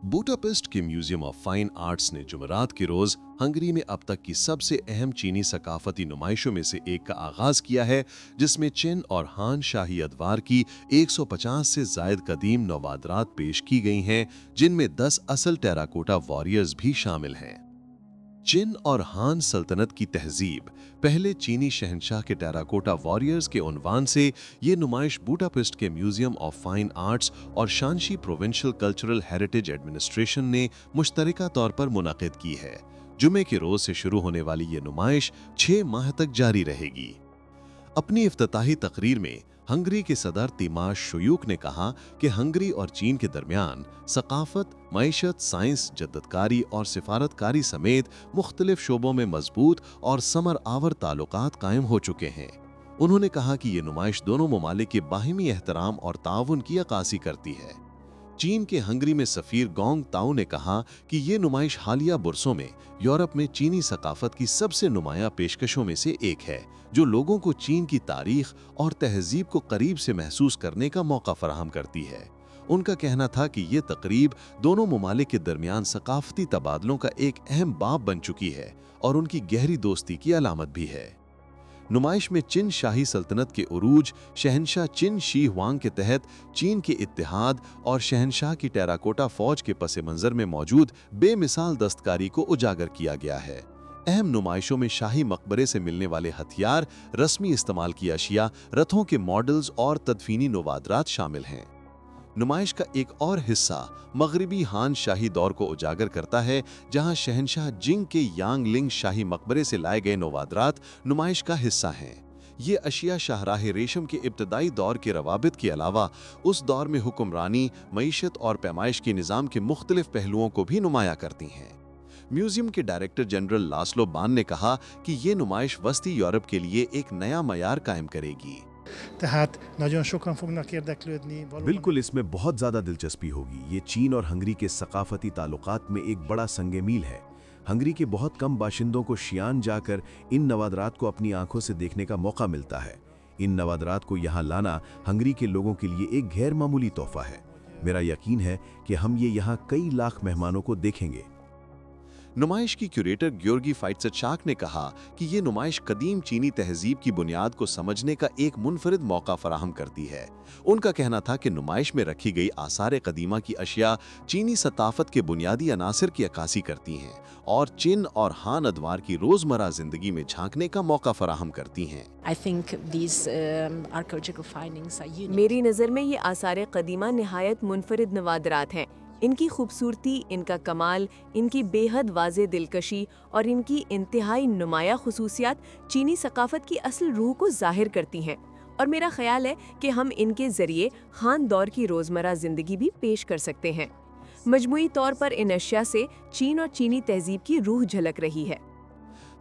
Budapest के museum of fine arts ने जुमेरात के रोज हंगरी में अब तक की सबसे अहम चीनी सकाफती नुमाइशों में से एक का आगाज किया है, जिसमें चिन और हान शाही अदवार की 150 से जायद कदीम नवादरात पेश की गई हैं, जिनमें 10 असल टेराकोटा वॉरियर्स भी शामिल हैं। चिन और हान सल्तनत की तहजीब, पहले चीनी शहंशाह के टेराकोटा वॉरियर्स के उन्वान से ये नुमाइश बूडापेस्ट के म्यूजियम ऑफ फाइन आर्ट्स और शांशी प्रोविंशियल कल्चरल हेरिटेज एडमिनिस्ट्रेशन ने मुश्तरका तौर पर मुनक़िद की है। जुमे के रोज से शुरू होने वाली ये नुमाइश 6 माह तक जारी रहेगी। अपनी इफ्तिताही तकरीर में हंगरी के सदर तिमाश शुयूक ने कहा कि हंगरी और चीन के दरमियान सकाफत, मईशत, साइंस, जद्दतकारी और सिफारतकारी समेत मुख्तलिफ शोबों में मजबूत और समर आवर ताल्लुकात कायम हो चुके हैं। उन्होंने कहा कि ये नुमाइश दोनों ममालिक के बाहिमी एहतराम और ताउन की अक्कासी करती है। चीन के हंगरी में सफीर गोंग ताऊ ने कहा कि ये नुमाइश हालिया बुरसों में यूरोप में चीनी सकाफत की सबसे नुमाया पेशकशों में से एक है, जो लोगों को चीन की तारीख और तहजीब को करीब से महसूस करने का मौका फराहम करती है। उनका कहना था कि ये तकरीब दोनों ममालिक के दरमियान सकाफती तबादलों का एक अहम बाब बन चुकी है और उनकी गहरी दोस्ती की अलामत भी है। नुमाइश में चिन शाही सल्तनत के उरूज, शहंशाह चिन शी हुआंग के तहत चीन के इत्तेहाद और शहंशाह की टेराकोटा फौज के पस मंजर में मौजूद बेमिसाल दस्तकारी को उजागर किया गया है। अहम नुमाइशों में शाही मकबरे से मिलने वाले हथियार, रस्मी इस्तेमाल की अशिया, रथों के मॉडल्स और तदफीनी नवादरात शामिल हैं। नुमाइश का एक और हिस्सा मगरबी हान शाही दौर को उजागर करता है, जहां शहंशाह जिंग के यांगलिंग शाही मकबरे से लाए गए नवादरात नुमाइश का हिस्सा हैं। ये अशिया शाहराह रेशम के इब्तदाई दौर के रवाबित के अलावा उस दौर में हुक्मरानी, मईशत और पैमाइश के निज़ाम के मुख्तलिफ पहलुओं को भी नुमाया करती हैं। म्यूजियम के डायरेक्टर जनरल लास्लो बान ने कहा कि ये नुमाइश वस्ती यूरोप के लिए एक नया मयार कायम करेगी। बिल्कुल, इसमें बहुत ज़्यादा दिलचस्पी होगी। ये चीन और हंगरी के सकाफती ताल्लुकात में एक बड़ा संगे मील है। हंगरी के बहुत कम बाशिंदों को शियान जाकर इन नवादरात को अपनी आंखों से देखने का मौका मिलता है। इन नवादरात को यहाँ लाना हंगरी के लोगों के लिए एक गैर मामूली तोहफा है। मेरा यकीन है कि हम ये यहाँ कई लाख मेहमानों को देखेंगे। नुमाइश की क्यूरेटर ग्योर्गी फाइट्ज़चाक ने कहा कि ये नुमाइश कदीम चीनी तहजीब की बुनियाद को समझने का एक मुनफरिद मौका फराहम करती है। उनका कहना था कि नुमाइश में रखी गई आसार कदीमा की अशिया चीनी सताफत के बुनियादी अनासिर की अक्कासी करती हैं और चिन और हान अदवार की रोज़मर्रा ज़िंदगी में झांकने का मौका फराहम करती हैं। मेरी नज़र में ये आसार कदीमा निहायत मुनफरिद नवादरात हैं। इनकी खूबसूरती, इनका कमाल, इनकी बेहद वाज़े दिलकशी और इनकी इंतहाई नुमाया खुसूसियात चीनी सकाफत की असल रूह को ज़ाहिर करती हैं और मेरा ख्याल है कि हम इनके ज़रिए हान दौर की रोज़मर्रा ज़िंदगी भी पेश कर सकते हैं। मजमूई तौर पर इन अशिया से चीन और चीनी तहजीब की रूह झलक रही है।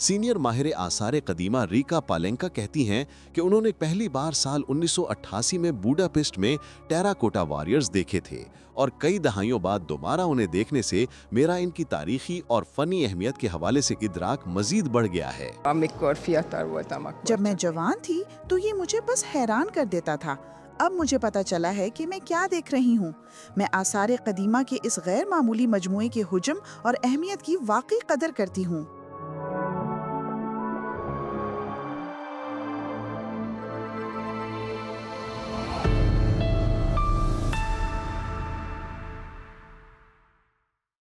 सीनियर माहिर आसार कदीमा रीका पालेंका कहती हैं कि उन्होंने पहली बार साल 1988 में बूडापेस्ट में टेराकोटा वॉरियर्स देखे थे और कई दहाइयों बाद दोबारा उन्हें देखने से मेरा इनकी तारीखी और फनी अहमियत के हवाले से इदराक मजीद बढ़ गया है। जब मैं जवान थी तो ये मुझे बस हैरान कर देता था। अब मुझे पता चला है कि मैं क्या देख रही हूँ। मैं आसार कदीमा के इस गैर मामूली मजमूए के हुजम और अहमियत की वाकई कदर करती हूँ।